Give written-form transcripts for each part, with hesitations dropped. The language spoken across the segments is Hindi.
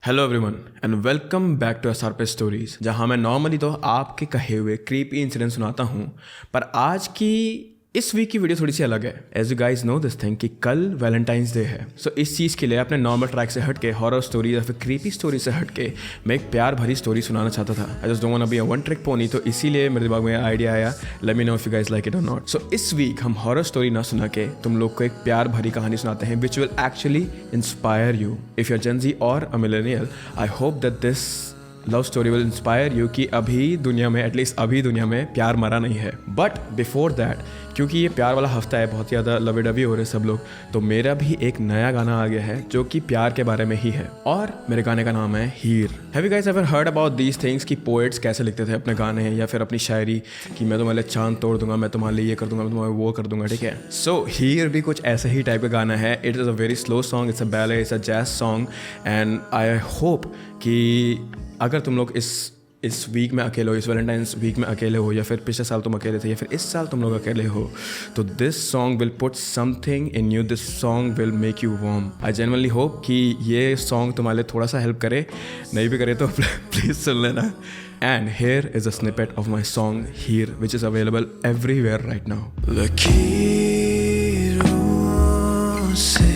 Hello everyone and welcome back to SRP stories, जहां मैं नॉर्मली तो आपके कहे हुए क्रीपी इंसिडेंट सुनाता हूं, पर आज की इस वीक की वीडियो थोड़ी सी अलग है। As you guys know this thing कि कल वैलेंटाइंस डे है। सो इस चीज़ के लिए अपने नॉर्मल ट्रैक से हटके, हॉरर स्टोरी या फिर क्रीपी स्टोरी से हटके मैं एक प्यार भरी स्टोरी सुनाना चाहता था। I just don't want to be a one trick pony, तो इसीलिए मेरे दिमाग में आइडिया आया, let me know if you guys like it और नॉट। सो इस वीक हम हॉरर स्टोरी ना सुना के तुम लोग को एक प्यार भरी कहानी सुनाते हैं which will actually inspire you. If you are Gen Z or a millennial, I hope that this love story will inspire you कि अभी दुनिया में, एटलीस्ट अभी दुनिया में प्यार मरा नहीं है। बट बिफोर दैट, क्योंकि ये प्यार वाला हफ्ता है, बहुत ज़्यादा लवे डबी हो रहे सब लोग, तो मेरा भी एक नया गाना आ गया है जो कि प्यार के बारे में ही है, और मेरे गाने का नाम है Heer. Have you guys ever heard about these things कि पोएट्स कैसे लिखते थे अपने गाने या फिर अपनी शायरी कि मैं तुम्हारे लिए चांद तोड़ दूंगा, मैं तुम्हारे लिए ये कर दूंगा, मैं तुम्हारे वो कर दूंगा, ठीक है। सो हीर भी कुछ ऐसे ही टाइप का गाना है। It is a very slow song, it's a ballet, it's a jazz song, and I hope कि अगर तुम लोग इस वीक में अकेले हो, इस वैलेंटाइंस वीक में अकेले हो, या फिर पिछले साल तुम अकेले थे, या फिर इस साल तुम लोग अकेले हो, तो this song will put something in you, this song will make you warm. I genuinely hope कि ये सॉन्ग तुम्हारे लिए थोड़ा सा हेल्प करे, नहीं भी करे तो प्लीज़ सुन लेना। And here is a snippet of my song Heer which is available everywhere right now. लकीरों से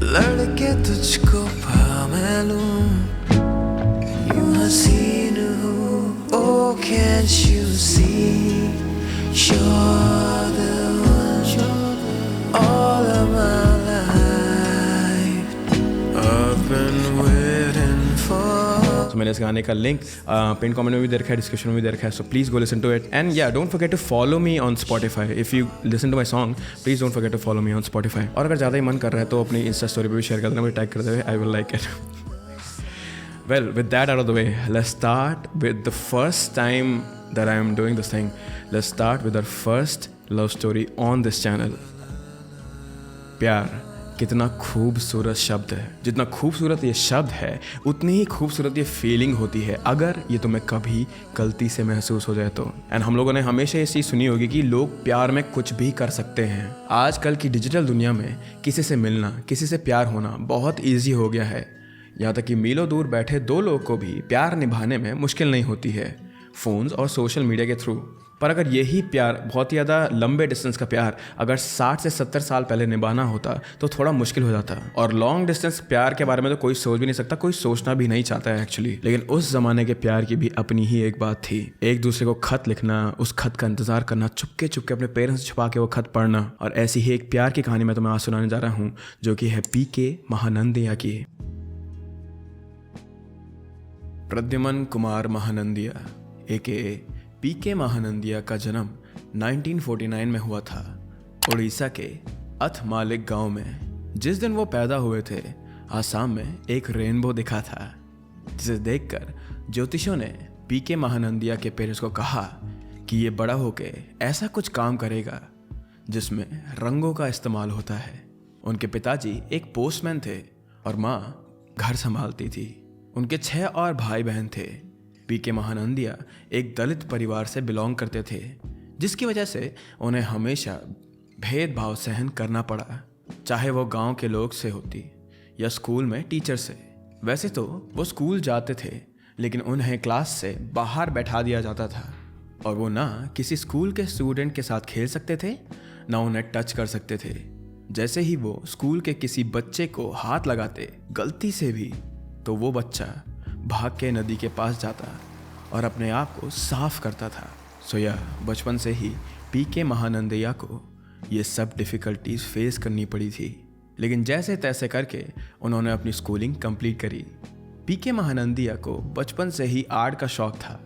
लड़के तुझको पा मैं लूं, यूं हसीन हूँ, oh can't you see, you're the one, all of my life I've been waiting for। तो मैंने इस गाने का लिंक पिन कमेंट में भी दे रखा है, डिस्क्रिप्शन में भी दे रखा है, so please go listen to it. And yeah don't forget to follow me on Spotify. If you listen to my song, please don't forget to follow me on Spotify. और अगर ज़्यादा ही मन कर रहा है तो अपनी इंस्टा स्टोरी पर भी शेयर कर देना, मुझे टैग कर देवे, I will like it. Well, with that out of the way, let's start with the first time that I am doing this thing. Let's start with our first love story on this channel. प्यार कितना खूबसूरत शब्द है। जितना खूबसूरत ये शब्द है, उतनी ही खूबसूरत ये फीलिंग होती है अगर ये तुम्हें कभी गलती से महसूस हो जाए तो। एंड हम लोगों ने हमेशा ये चीज़ सुनी होगी कि लोग प्यार में कुछ भी कर सकते हैं। आजकल की डिजिटल दुनिया में किसी से मिलना, किसी से प्यार होना बहुत ईजी हो गया है। यहाँ तक कि मीलों दूर बैठे दो लोग को भी प्यार निभाने में मुश्किल नहीं होती है फ़ोन्स और सोशल मीडिया के थ्रू। पर अगर यही प्यार, बहुत ही ज़्यादा लंबे डिस्टेंस का प्यार, अगर 60 से 70 साल पहले निभाना होता तो थोड़ा मुश्किल हो जाता। और लॉन्ग डिस्टेंस प्यार के बारे में तो कोई सोच भी नहीं सकता, कोई सोचना भी नहीं चाहता है एक्चुअली। लेकिन उस ज़माने के प्यार की भी अपनी ही एक बात थी। एक दूसरे को खत लिखना, उस खत का इंतज़ार करना, चुपके चुपके अपने पेरेंट्स से छुपा के वो खत पढ़ना। और ऐसी ही एक प्यार की कहानी मैं तुम्हें आज सुनाने जा रहा हूँ, जो कि है PK महानंदिया की। प्रद्युमन कुमार महानंदिया एके PK महानंदिया का जन्म 1949 में हुआ था, उड़ीसा के अथमालिक गांव में। जिस दिन वो पैदा हुए थे, आसाम में एक रेनबो दिखा था, जिसे देखकर ज्योतिषों ने PK महानंदिया के पेरेंट्स को कहा कि ये बड़ा होके ऐसा कुछ काम करेगा जिसमें रंगों का इस्तेमाल होता है। उनके पिताजी एक पोस्टमैन थे और माँ घर संभालती थी। उनके 6 और भाई बहन थे। PK महानंदिया एक दलित परिवार से बिलोंग करते थे, जिसकी वजह से उन्हें हमेशा भेदभाव सहन करना पड़ा, चाहे वो गांव के लोग से होती या स्कूल में टीचर से। वैसे तो वो स्कूल जाते थे, लेकिन उन्हें क्लास से बाहर बैठा दिया जाता था, और वो ना किसी स्कूल के स्टूडेंट के साथ खेल सकते थे, ना उन्हें टच कर सकते थे। जैसे ही वो स्कूल के किसी बच्चे को हाथ लगाते गलती से भी, तो वो बच्चा भाग के नदी के पास जाता और अपने आप को साफ करता था। सो या बचपन से ही PK महानंदिया को ये सब डिफ़िकल्टीज फेस करनी पड़ी थी, लेकिन जैसे तैसे करके उन्होंने अपनी स्कूलिंग कंप्लीट करी। PK महानंदिया को बचपन से ही आर्ट का शौक था।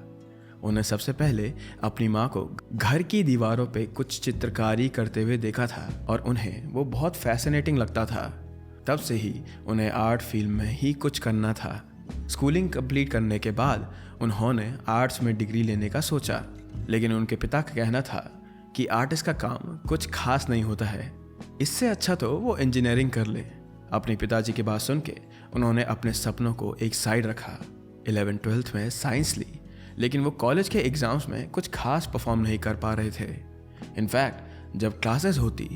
उन्हें सबसे पहले अपनी माँ को घर की दीवारों पे कुछ चित्रकारी करते हुए देखा था, और उन्हें वो बहुत फैसिनेटिंग लगता था। तब से ही उन्हें आर्ट फील्ड में ही कुछ करना था। स्कूलिंग कंप्लीट करने के बाद उन्होंने आर्ट्स में डिग्री लेने का सोचा, लेकिन उनके पिता का कहना था कि आर्टिस्ट का काम कुछ खास नहीं होता है, इससे अच्छा तो वो इंजीनियरिंग कर ले। अपने पिताजी की बात सुन के उन्होंने अपने सपनों को एक साइड रखा। 11th-12th में साइंस ली, लेकिन वो कॉलेज के एग्ज़ाम्स में कुछ खास परफॉर्म नहीं कर पा रहे थे। इनफैक्ट जब क्लासेस होती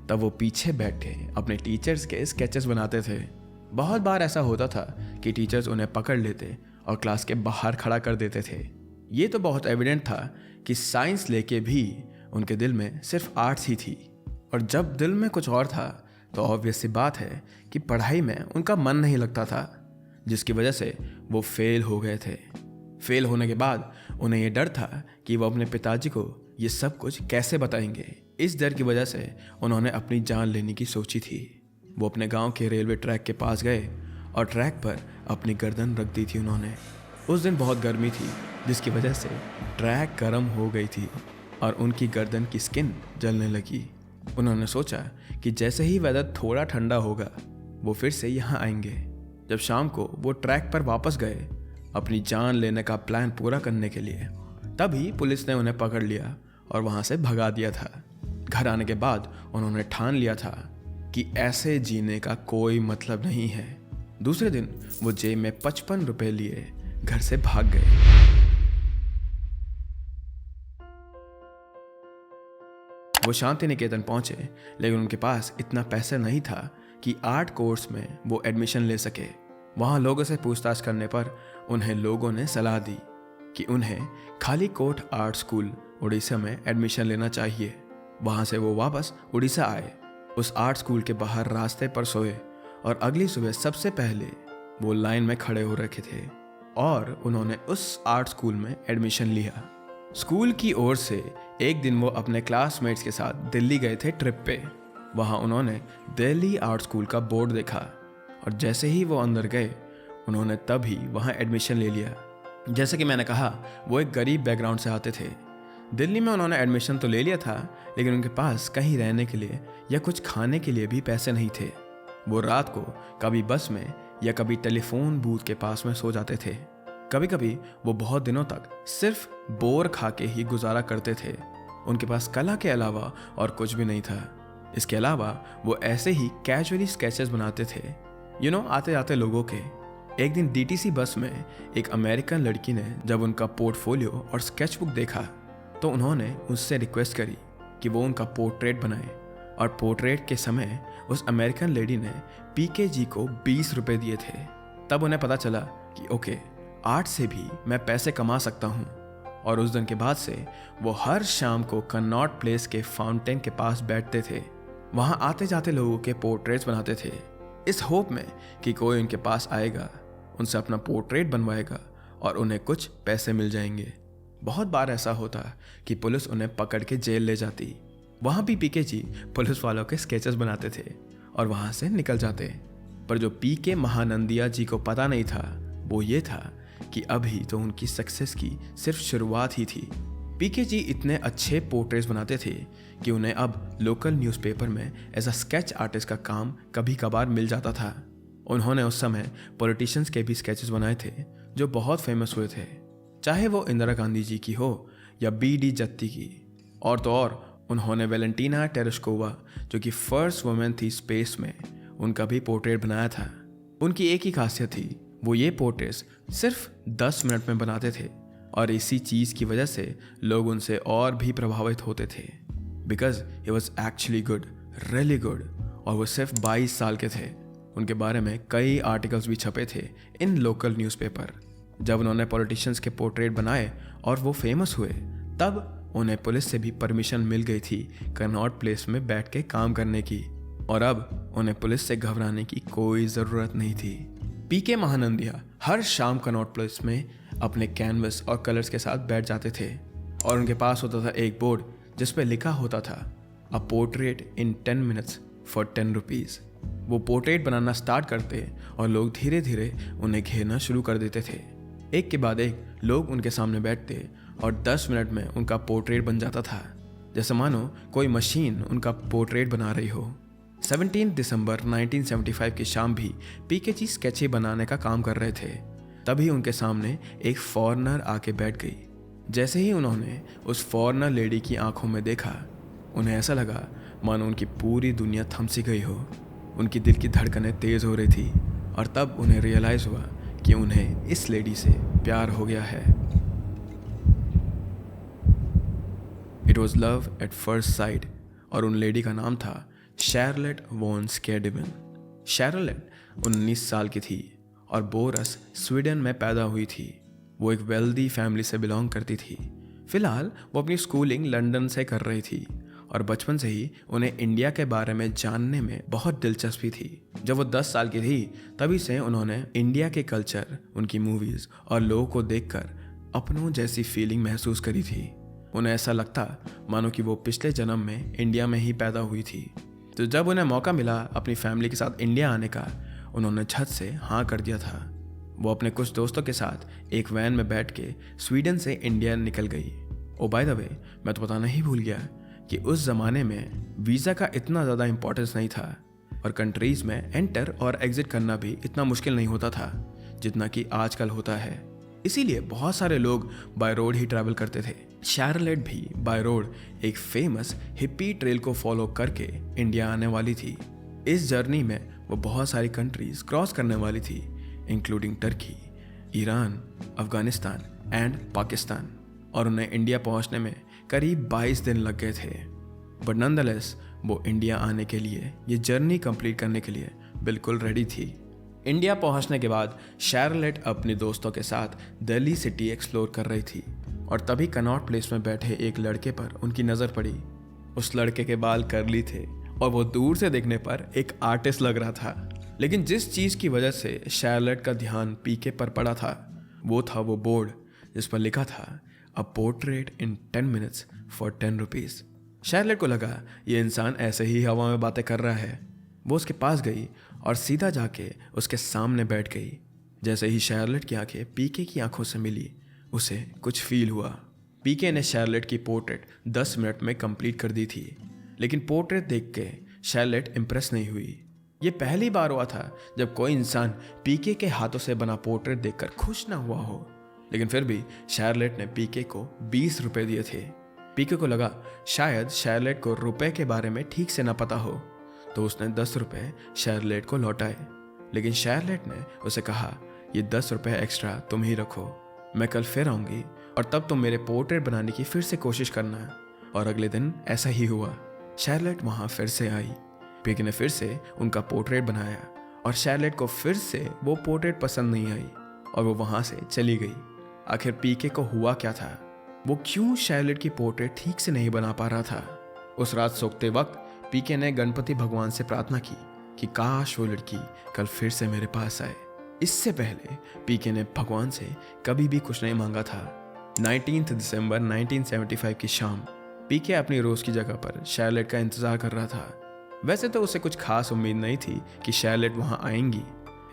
तब वो पीछे बैठे अपने टीचर्स के स्केचेस बनाते थे। बहुत बार ऐसा होता था कि टीचर्स उन्हें पकड़ लेते और क्लास के बाहर खड़ा कर देते थे। ये तो बहुत एविडेंट था कि साइंस लेके भी उनके दिल में सिर्फ आर्ट्स ही थी, और जब दिल में कुछ और था तो ऑब्वियस सी बात है कि पढ़ाई में उनका मन नहीं लगता था, जिसकी वजह से वो फेल हो गए थे। फेल होने के बाद उन्हें ये डर था कि वो अपने पिताजी को ये सब कुछ कैसे बताएंगे। इस डर की वजह से उन्होंने अपनी जान लेने की सोची थी। वो अपने गांव के रेलवे ट्रैक के पास गए और ट्रैक पर अपनी गर्दन रख दी थी उन्होंने। उस दिन बहुत गर्मी थी, जिसकी वजह से ट्रैक गर्म हो गई थी और उनकी गर्दन की स्किन जलने लगी। उन्होंने सोचा कि जैसे ही वेदर थोड़ा ठंडा होगा वो फिर से यहाँ आएंगे। जब शाम को वो ट्रैक पर वापस गए अपनी जान लेने का प्लान पूरा करने के लिए, तभी पुलिस ने उन्हें पकड़ लिया और वहाँ से भगा दिया था। घर आने के बाद उन्होंने ठान लिया था कि ऐसे जीने का कोई मतलब नहीं है। दूसरे दिन वो जेब में 55 रुपए लिए घर से भाग गए। वो शांति निकेतन पहुंचे, लेकिन उनके पास इतना पैसा नहीं था कि आर्ट कोर्स में वो एडमिशन ले सके। वहां लोगों से पूछताछ करने पर उन्हें लोगों ने सलाह दी कि उन्हें खाली कोट आर्ट स्कूल उड़ीसा में एडमिशन लेना चाहिए। वहां से वो वापस उड़ीसा आए, उस आर्ट स्कूल के बाहर रास्ते पर सोए और अगली सुबह सबसे पहले वो लाइन में खड़े हो रखे थे और उन्होंने उस आर्ट स्कूल में एडमिशन लिया। स्कूल की ओर से एक दिन वो अपने क्लासमेट्स के साथ दिल्ली गए थे ट्रिप पे। वहाँ उन्होंने दिल्ली आर्ट स्कूल का बोर्ड देखा और जैसे ही वो अंदर गए उन्होंने तभी वहाँ एडमिशन ले लिया। जैसे कि मैंने कहा, वो एक गरीब बैकग्राउंड से आते थे। दिल्ली में उन्होंने एडमिशन तो ले लिया था, लेकिन उनके पास कहीं रहने के लिए या कुछ खाने के लिए भी पैसे नहीं थे। वो रात को कभी बस में या कभी टेलीफोन बूथ के पास में सो जाते थे। कभी कभी वो बहुत दिनों तक सिर्फ बोर खा के ही गुजारा करते थे। उनके पास कला के अलावा और कुछ भी नहीं था। इसके अलावा वो ऐसे ही कैजुअली स्केचेस बनाते थे, आते जाते लोगों के। एक दिन डीटीसी बस में एक अमेरिकन लड़की ने जब उनका पोर्टफोलियो और स्केचबुक देखा तो उन्होंने उससे रिक्वेस्ट करी कि वो उनका पोर्ट्रेट बनाए, और पोर्ट्रेट के समय उस अमेरिकन लेडी ने पीके जी को 20 रुपए दिए थे। तब उन्हें पता चला कि ओके, आर्ट से भी मैं पैसे कमा सकता हूँ। और उस दिन के बाद से वो हर शाम को कनॉट प्लेस के फाउंटेन के पास बैठते थे। वहाँ आते जाते लोगों के पोर्ट्रेट्स बनाते थे, इस होप में कि कोई उनके पास आएगा, उनसे अपना पोर्ट्रेट बनवाएगा और उन्हें कुछ पैसे मिल जाएंगे। बहुत बार ऐसा होता कि पुलिस उन्हें पकड़ के जेल ले जाती। वहाँ भी पीके जी पुलिस वालों के स्केचेस बनाते थे और वहाँ से निकल जाते। पर जो पीके महानंदिया जी को पता नहीं था वो ये था कि अभी तो उनकी सक्सेस की सिर्फ शुरुआत ही थी। पीके जी इतने अच्छे पोर्ट्रेट्स बनाते थे कि उन्हें अब लोकल न्यूज़पेपर में एज अ स्केच आर्टिस्ट का काम कभी कभार मिल जाता था। उन्होंने उस समय पॉलिटिशियंस के भी स्केचेस बनाए थे जो बहुत फेमस हुए थे, चाहे वो इंदिरा गांधी जी की हो या बीडी जत्ती की। और तो और उन्होंने वेलेंटीना टेरेस्कोवा, जो कि फर्स्ट वुमेन थी स्पेस में, उनका भी पोर्ट्रेट बनाया था। उनकी एक ही खासियत थी, वो ये पोर्ट्रेट्स सिर्फ 10 मिनट में बनाते थे और इसी चीज़ की वजह से लोग उनसे और भी प्रभावित होते थे, because he was actually good, really good. और वो सिर्फ 22 साल के थे। उनके बारे में कई आर्टिकल्स भी छपे थे इन लोकल न्यूज़पेपर। जब उन्होंने पॉलिटिशियंस के पोर्ट्रेट बनाए और वो फेमस हुए, तब उन्हें पुलिस से भी परमिशन मिल गई थी कनॉट प्लेस में बैठ के काम करने की, और अब उन्हें पुलिस से घबराने की कोई ज़रूरत नहीं थी। पीके महानंदिया हर शाम कनॉट प्लेस में अपने कैनवस और कलर्स के साथ बैठ जाते थे और उनके पास होता था एक बोर्ड जिस पे लिखा होता था a portrait in 10 minutes for 10 rupees. वो पोर्ट्रेट बनाना स्टार्ट करते और लोग धीरे धीरे उन्हें घेरना शुरू कर देते थे। एक के बाद एक लोग उनके सामने बैठते और 10 मिनट में उनका पोर्ट्रेट बन जाता था, जैसे मानो कोई मशीन उनका पोर्ट्रेट बना रही हो। 17 दिसंबर 1975 की शाम भी पीके जी स्केचेस बनाने का काम कर रहे थे। तभी उनके सामने एक फॉरेनर आके बैठ गई। जैसे ही उन्होंने उस फॉरेनर लेडी की आंखों में देखा, उन्हें ऐसा लगा मानो उनकी पूरी दुनिया थम सी गई हो। उनकी दिल की धड़कनें तेज़ हो रही थी और तब उन्हें रियलाइज़ हुआ कि उन्हें इस लेडी से प्यार हो गया है। It was love at first sight और उन लेडी का नाम था शार्लेट वॉन स्केडिवन। शार्लेट 19 साल की थी और बोरस स्वीडन में पैदा हुई थी। वो एक वेल्दी फैमिली से बिलोंग करती थी। फिलहाल वो अपनी स्कूलिंग लंदन से कर रही थी और बचपन से ही उन्हें इंडिया के बारे में जानने में बहुत दिलचस्पी थी। जब वो 10 साल की थी तभी से उन्होंने इंडिया के कल्चर, उनकी मूवीज़ और लोगों को देखकर अपनों जैसी फीलिंग महसूस करी थी। उन्हें ऐसा लगता मानो कि वो पिछले जन्म में इंडिया में ही पैदा हुई थी। तो जब उन्हें मौका मिला अपनी फैमिली के साथ इंडिया आने का, उन्होंने झट से हाँ कर दिया था। वो अपने कुछ दोस्तों के साथ एक वैन में बैठ के स्वीडन से इंडिया निकल गई। ओ बाय द वे, मैं तो बताना ही भूल गया कि उस ज़माने में वीज़ा का इतना ज़्यादा इंपॉर्टेंस नहीं था और कंट्रीज़ में एंटर और एग्जिट करना भी इतना मुश्किल नहीं होता था जितना कि आजकल होता है। इसीलिए बहुत सारे लोग बाय रोड ही ट्रैवल करते थे। शार्लेट भी बाय रोड एक फेमस हिप्पी ट्रेल को फॉलो करके इंडिया आने वाली थी। इस जर्नी में वो बहुत सारी कंट्रीज क्रॉस करने वाली थी, including Turkey, Iran, Afghanistan and Pakistan, और उन्हें इंडिया पहुंचने में करीब 22 दिन लग गए थे। बट नॉनदलेस वो इंडिया आने के लिए, ये जर्नी कंप्लीट करने के लिए बिल्कुल रेडी थी। इंडिया पहुंचने के बाद शार्लेट अपने दोस्तों के साथ दिल्ली सिटी एक्सप्लोर कर रही थी और तभी कनॉट प्लेस में बैठे एक लड़के पर उनकी नज़र पड़ी। उस लड़के के बाल कर्ली थे और वो दूर से देखने पर एक आर्टिस्ट लग रहा था। लेकिन जिस चीज़ की वजह से शार्लेट का ध्यान पीके पर पड़ा था वो था वो बोर्ड जिस पर लिखा था a portrait in 10 minutes for 10 rupees. Charlotte को लगा ये इंसान ऐसे ही हवा में बातें कर रहा है। वो उसके पास गई और सीधा जाके उसके सामने बैठ गई। जैसे ही शार्लेट की आंखें पीके की आंखों से मिली, उसे कुछ फील हुआ। पीके ने शार्लेट की पोर्ट्रेट 10 मिनट में कंप्लीट कर दी थी, लेकिन पोर्ट्रेट देख के शार्लेट इम्प्रेस नहीं हुई। ये पहली बार हुआ था जब कोई इंसान पीके के हाथों से बना पोर्ट्रेट देखकर खुश ना हुआ हो। लेकिन फिर भी शार्लेट ने पीके को 20 रुपए दिए थे। पीके को लगा शायद शार्लेट को रुपए के बारे में ठीक से ना पता हो, तो उसने 10 रुपए शार्लेट को लौटाए। लेकिन शार्लेट ने उसे कहा ये 10 रुपए एक्स्ट्रा तुम ही रखो, मैं कल फिर आऊँगी और तब तुम मेरे पोर्ट्रेट बनाने की फिर से कोशिश करना। और अगले दिन ऐसा ही हुआ। शार्लेट वहाँ फिर से आई। पीके ने फिर से उनका पोर्ट्रेट बनाया और शार्लेट को फिर से वो पोर्ट्रेट पसंद नहीं आई और वो वहाँ से चली गई। आखिर पीके को हुआ क्या था? वो क्यों शार्लेट की पोर्ट्रेट ठीक से नहीं बना पा रहा था? उस रात सोते वक्त पीके ने गणपति भगवान से प्रार्थना की कि काश वो लड़की कल फिर से मेरे पास आए। इससे पहले पीके ने भगवान से कभी भी कुछ नहीं मांगा था। 19 दिसंबर 1975 की शाम पीके अपनी रोज की जगह पर शार्लेट का इंतजार कर रहा था। वैसे तो उसे कुछ खास उम्मीद नहीं थी कि शार्लेट वहां आएंगी,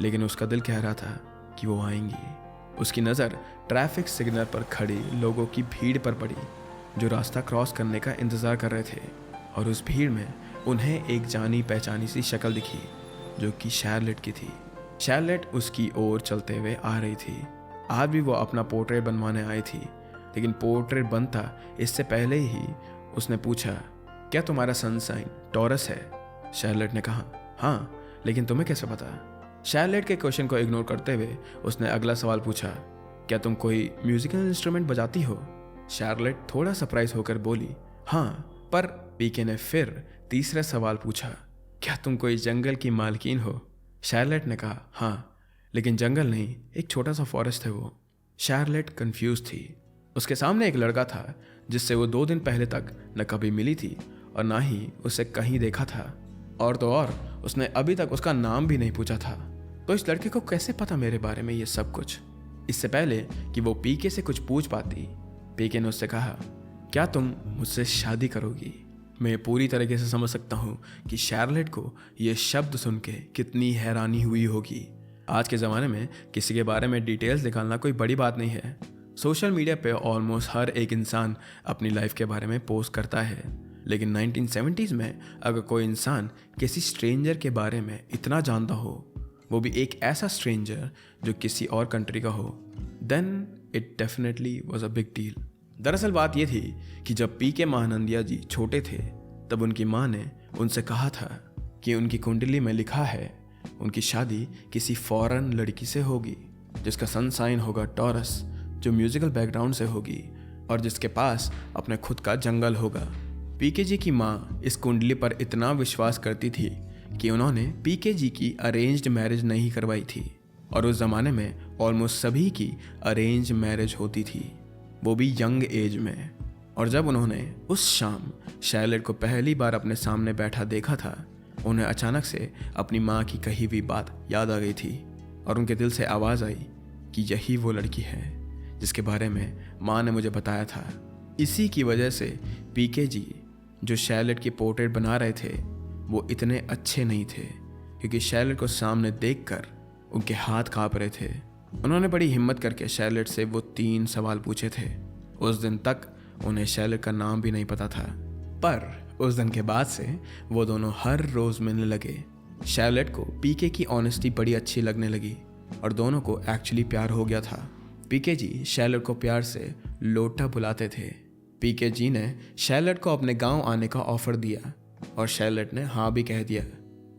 लेकिन उसका दिल कह रहा था कि वो आएंगी। उसकी नज़र ट्रैफिक सिग्नल पर खड़ी लोगों की भीड़ पर पड़ी जो रास्ता क्रॉस करने का इंतज़ार कर रहे थे, और उस भीड़ में उन्हें एक जानी पहचानी सी शक्ल दिखी जो कि शार्लेट की थी। शार्लेट उसकी ओर चलते हुए आ रही थी। आज भी वो अपना पोर्ट्रेट बनवाने आई थी, लेकिन पोर्ट्रेट बनता इससे पहले ही उसने पूछा, क्या तुम्हारा सन साइन टॉरस है? शार्लेट ने कहा, हाँ, लेकिन तुम्हें कैसे पता? शार्लेट के क्वेश्चन को इग्नोर करते हुए उसने अगला सवाल पूछा, क्या तुम कोई म्यूजिकल इंस्ट्रूमेंट बजाती हो? शार्लेट थोड़ा सरप्राइज होकर बोली, हाँ, पर पीके ने फिर तीसरा सवाल पूछा, क्या तुम कोई जंगल की मालकिन हो? शार्लेट ने कहा, हाँ, लेकिन जंगल नहीं, एक छोटा सा फॉरेस्ट है वो। शार्लेट कंफ्यूज थी। उसके सामने एक लड़का था जिससे वो 2 दिन पहले तक न कभी मिली थी और ना ही उसे कहीं देखा था, और तो और उसने अभी तक उसका नाम भी नहीं पूछा था। तो इस लड़के को कैसे पता मेरे बारे में ये सब कुछ? इससे पहले कि वो पीके से कुछ पूछ पाती, पीके ने उससे कहा, क्या तुम मुझसे शादी करोगी? मैं पूरी तरीके से समझ सकता हूँ कि शार्लेट को ये शब्द सुन के कितनी हैरानी हुई होगी। आज के ज़माने में किसी के बारे में डिटेल्स निकालना कोई बड़ी बात नहीं है। सोशल मीडिया पे ऑलमोस्ट हर एक इंसान अपनी लाइफ के बारे में पोस्ट करता है, लेकिन 1970s में अगर कोई इंसान किसी स्ट्रेंजर के बारे में इतना जानता हो, वो भी एक ऐसा स्ट्रेंजर जो किसी और कंट्री का हो, then it definitely was a big deal. दरअसल बात ये थी कि जब पीके महानंदिया जी छोटे थे तब उनकी माँ ने उनसे कहा था कि उनकी कुंडली में लिखा है उनकी शादी किसी फॉरेन लड़की से होगी जिसका सन साइन होगा टॉरस, जो म्यूजिकल बैकग्राउंड से होगी और जिसके पास अपने खुद का जंगल होगा। पीके जी की माँ इस कुंडली पर इतना विश्वास करती थी कि उन्होंने पीके जी की अरेंज्ड मैरिज नहीं करवाई थी, और उस ज़माने में ऑलमोस्ट सभी की अरेंज मैरिज होती थी, वो भी यंग एज में। और जब उन्होंने उस शाम शार्लेट को पहली बार अपने सामने बैठा देखा था, उन्हें अचानक से अपनी माँ की कही हुई बात याद आ गई थी और उनके दिल से आवाज़ आई कि यही वो लड़की है जिसके बारे में माँ ने मुझे बताया था। इसी की वजह से पीके जी जो शार्लेट की पोर्ट्रेट बना रहे थे वो इतने अच्छे नहीं थे, क्योंकि शार्लेट को सामने देखकर उनके हाथ काँप रहे थे। उन्होंने बड़ी हिम्मत करके शार्लेट से वो 3 सवाल पूछे थे। उस दिन तक उन्हें शार्लेट का नाम भी नहीं पता था, पर उस दिन के बाद से वो दोनों हर रोज़ मिलने लगे। शार्लेट को पीके की ऑनेस्टी बड़ी अच्छी लगने लगी और दोनों को एक्चुअली प्यार हो गया था। पीके जी शार्लेट को प्यार से लोटा बुलाते थे। पीके जी ने शार्लेट को अपने गांव आने का ऑफर दिया और शार्लेट ने हाँ भी कह दिया।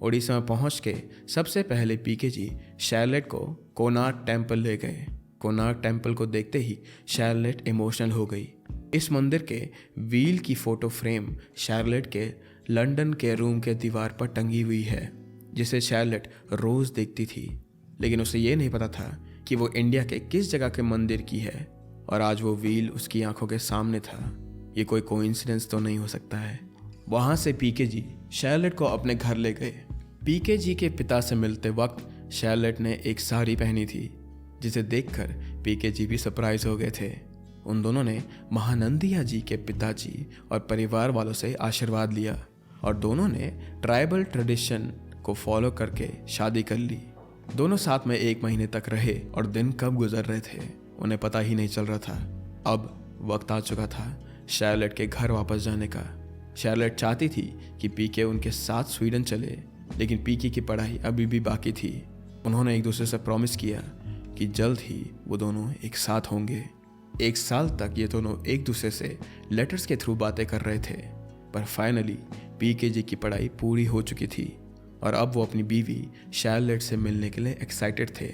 उड़ीसा में पहुंच के सबसे पहले पीके जी शार्लेट को कोणार्क टेम्पल ले गए। कोणार्क टेम्पल को देखते ही शार्लेट इमोशनल हो गई। इस मंदिर के व्हील की फोटो फ्रेम शार्लेट के लंदन के रूम के दीवार पर टंगी हुई है, जिसे शार्लेट रोज देखती थी। लेकिन उसे ये नहीं पता था कि वो इंडिया के किस जगह के मंदिर की है, और आज वो व्हील उसकी आंखों के सामने था। ये कोई कोइंसिडेंस तो नहीं हो सकता है। वहां से पीके जी शार्लेट को अपने घर ले गए। पीके जी के पिता से मिलते वक्त शार्लेट ने एक साड़ी पहनी थी, जिसे देखकर पीके जी भी सरप्राइज हो गए थे। उन दोनों ने महानंदिया जी के पिताजी और परिवार वालों से आशीर्वाद लिया और दोनों ने ट्राइबल ट्रेडिशन को फॉलो करके शादी कर ली। दोनों साथ में 1 महीने तक रहे और दिन कब गुजर रहे थे उन्हें पता ही नहीं चल रहा था। अब वक्त आ चुका था शार्लेट के घर वापस जाने का। शार्लेट चाहती थी कि पीके उनके साथ स्वीडन चले, लेकिन पीके की पढ़ाई अभी भी बाकी थी। उन्होंने एक दूसरे से प्रॉमिस किया कि जल्द ही वो दोनों एक साथ होंगे। 1 साल तक ये दोनों एक दूसरे से लेटर्स के थ्रू बातें कर रहे थे, पर फाइनली पीके जी की पढ़ाई पूरी हो चुकी थी और अब वो अपनी बीवी शार्लेट से मिलने के लिए एक्साइटेड थे।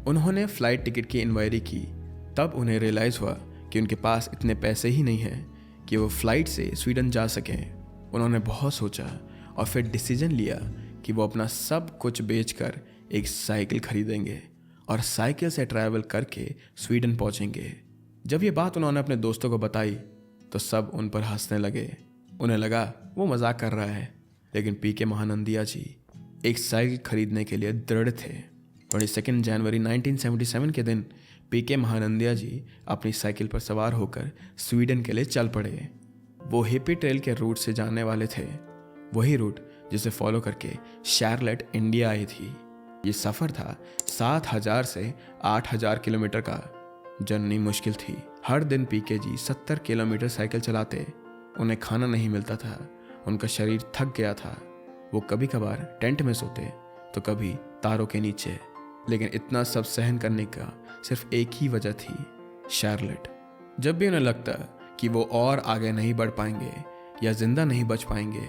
उन्होंने फ्लाइट टिकट की इंक्वायरी की। तब उन्हें रियलाइज़ हुआ कि उनके पास इतने पैसे ही नहीं हैं कि वो फ्लाइट से स्वीडन जा सकें। उन्होंने बहुत सोचा और फिर डिसीजन लिया कि वो अपना सब कुछ बेचकर एक साइकिल खरीदेंगे और साइकिल से ट्रैवल करके स्वीडन पहुंचेंगे। जब ये बात उन्होंने अपने दोस्तों को बताई तो सब उन पर हंसने लगे। उन्हें लगा वो मजाक कर रहा है, लेकिन पीके महानंदिया जी एक साइकिल खरीदने के लिए दृढ़ थे। 22 जनवरी 1977 के दिन पीके महानंदिया जी अपनी साइकिल पर सवार होकर स्वीडन के लिए चल पड़े। वो हिप्पी ट्रेल के रूट से जाने वाले थे, वही रूट जिसे फॉलो करके शार्लेट इंडिया आई थी। ये सफ़र था 7,000 से 8,000 किलोमीटर का। जर्नी मुश्किल थी। हर दिन पीके जी 70 किलोमीटर साइकिल चलाते। उन्हें खाना नहीं मिलता था, उनका शरीर थक गया था। वो कभी कभार टेंट में सोते तो कभी तारों के नीचे, लेकिन इतना सब सहन करने का सिर्फ एक ही वजह थी, शार्लेट। जब भी उन्हें लगता कि वो और आगे नहीं बढ़ पाएंगे या जिंदा नहीं बच पाएंगे,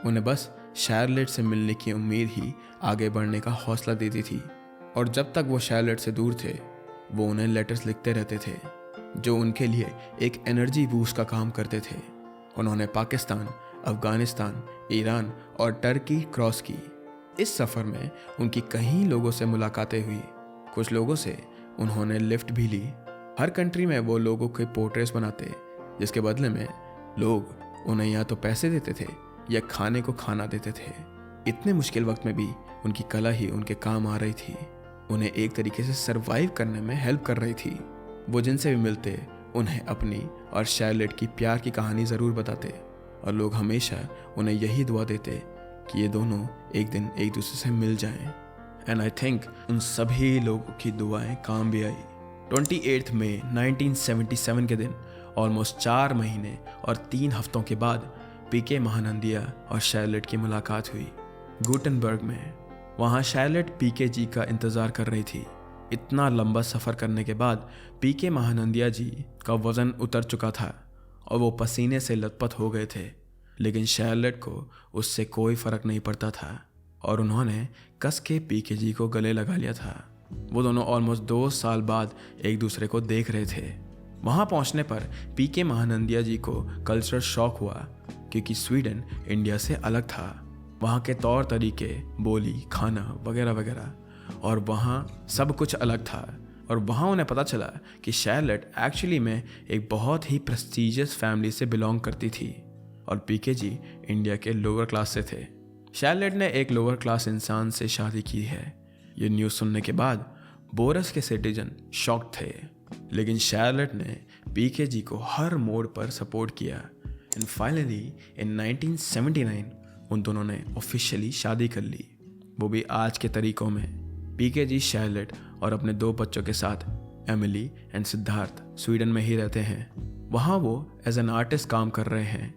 उन्हें बस शार्लेट से मिलने की उम्मीद ही आगे बढ़ने का हौसला देती थी। और जब तक वो शार्लेट से दूर थे, वो उन्हें लेटर्स लिखते रहते थे जो उनके लिए एक एनर्जी बूस्ट का काम करते थे। उन्होंने पाकिस्तान, अफगानिस्तान, ईरान और टर्की क्रॉस की। इस सफ़र में उनकी कई लोगों से मुलाकातें हुई। कुछ लोगों से उन्होंने लिफ्ट भी ली। हर कंट्री में वो लोगों के पोर्ट्रेट्स बनाते, जिसके बदले में लोग उन्हें या तो पैसे देते थे या खाने को खाना देते थे। इतने मुश्किल वक्त में भी उनकी कला ही उनके काम आ रही थी, उन्हें एक तरीके से सरवाइव करने में हेल्प कर रही थी। वो जिनसे भी मिलते उन्हें अपनी और शार्लेट की प्यार की कहानी ज़रूर बताते और लोग हमेशा उन्हें यही दुआ देते कि ये दोनों एक दिन एक दूसरे से मिल जाएं। एंड आई थिंक उन सभी लोगों की दुआएं काम भी आई। 28 मई 1977 के दिन ऑलमोस्ट 4 महीने और 3 हफ्तों के बाद पीके महानंदिया और शार्लेट की मुलाकात हुई गुटेनबर्ग में। वहाँ शार्लेट पीके जी का इंतज़ार कर रही थी। इतना लंबा सफ़र करने के बाद पीके महानंदिया जी का वज़न उतर चुका था और वो पसीने से लथपथ हो गए थे, लेकिन शार्लेट को उससे कोई फ़र्क नहीं पड़ता था और उन्होंने कस के पीके जी को गले लगा लिया था। वो दोनों ऑलमोस्ट 2 साल बाद एक दूसरे को देख रहे थे। वहाँ पहुँचने पर पीके महानंदिया जी को कल्चरल शॉक हुआ, क्योंकि स्वीडन इंडिया से अलग था। वहाँ के तौर तरीके, बोली, खाना वगैरह वगैरह, और वहाँ सब कुछ अलग था। और वहाँ उन्हें पता चला कि शार्लेट एक्चुअली में एक बहुत ही प्रेस्टीजियस फैमिली से बिलोंग करती थी और पीके जी इंडिया के लोअर क्लास से थे। शार्लेट ने एक लोअर क्लास इंसान से शादी की है। ये न्यूज़ सुनने के बाद बोरस के सिटीजन शॉक थे, लेकिन शार्लेट ने पीके जी को हर मोड़ पर सपोर्ट किया एंड फाइनली इन 1979 उन दोनों ने ऑफिशियली शादी कर ली, वो भी आज के तरीकों में। पीके जी शार्लेट और अपने 2 बच्चों के साथ एमिली एंड सिद्धार्थ स्वीडन में ही रहते हैं। वहाँ वो एज एन आर्टिस्ट काम कर रहे हैं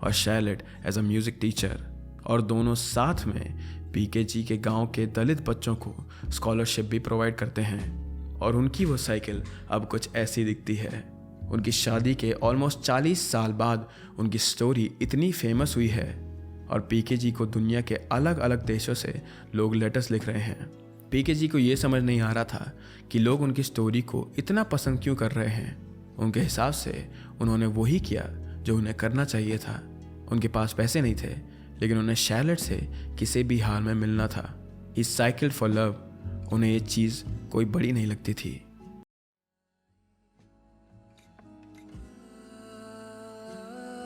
और Charlotte as a music teacher, और दोनों साथ में पीके जी के गांव के दलित बच्चों को स्कॉलरशिप भी प्रोवाइड करते हैं। और उनकी वो साइकिल अब कुछ ऐसी दिखती है। उनकी शादी के ऑलमोस्ट 40 साल बाद उनकी स्टोरी इतनी फेमस हुई है और पीके जी को दुनिया के अलग अलग देशों से लोग लेटर्स लिख रहे हैं। पीके जी को ये समझ नहीं आ रहा था कि लोग उनकी स्टोरी को इतना पसंद क्यों कर रहे हैं। उनके हिसाब से उन्होंने वही किया जो उन्हें करना चाहिए था। उनके पास पैसे नहीं थे, लेकिन उन्हें शार्लेट से किसी भी हाल में मिलना था। ही साइकिल फॉर लव। उन्हें ये चीज़ कोई बड़ी नहीं लगती थी।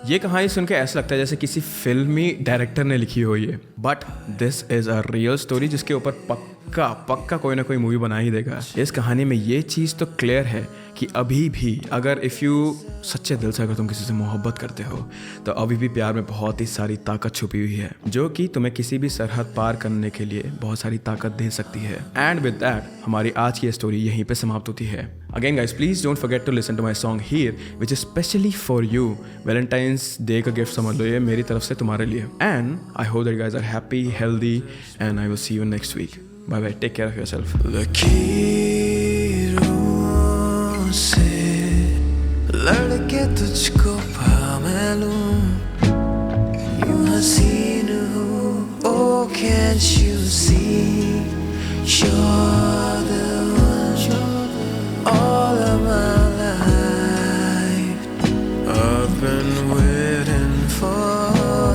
ये कहानी सुन के ऐसा लगता है जैसे किसी फिल्मी डायरेक्टर ने लिखी हो ये, but this is a real story जिसके ऊपर पक्का कोई ना कोई मूवी बना ही देगा। इस कहानी में ये चीज़ तो क्लियर है कि अभी भी अगर इफ़ यू सच्चे दिल से अगर तुम किसी से मोहब्बत करते हो तो अभी भी प्यार में बहुत ही सारी ताकत छुपी हुई है, जो कि तुम्हें किसी भी सरहद पार करने के लिए बहुत सारी ताकत दे सकती है। एंड विद दैट हमारी आज की स्टोरी यहीं पे समाप्त होती है। Again guys, please don't forget to listen to my song here which is specially for you. Valentine's day का गिफ्ट समझ लो ये मेरी तरफ से तुम्हारे लिए। And I hope that you guys are happy, healthy, and I will see you next week. Bye bye, take care of yourself. लकीरों से लड़के तुझको पा मैं लूं, यूं हसीन हूँ, oh can't you see, sure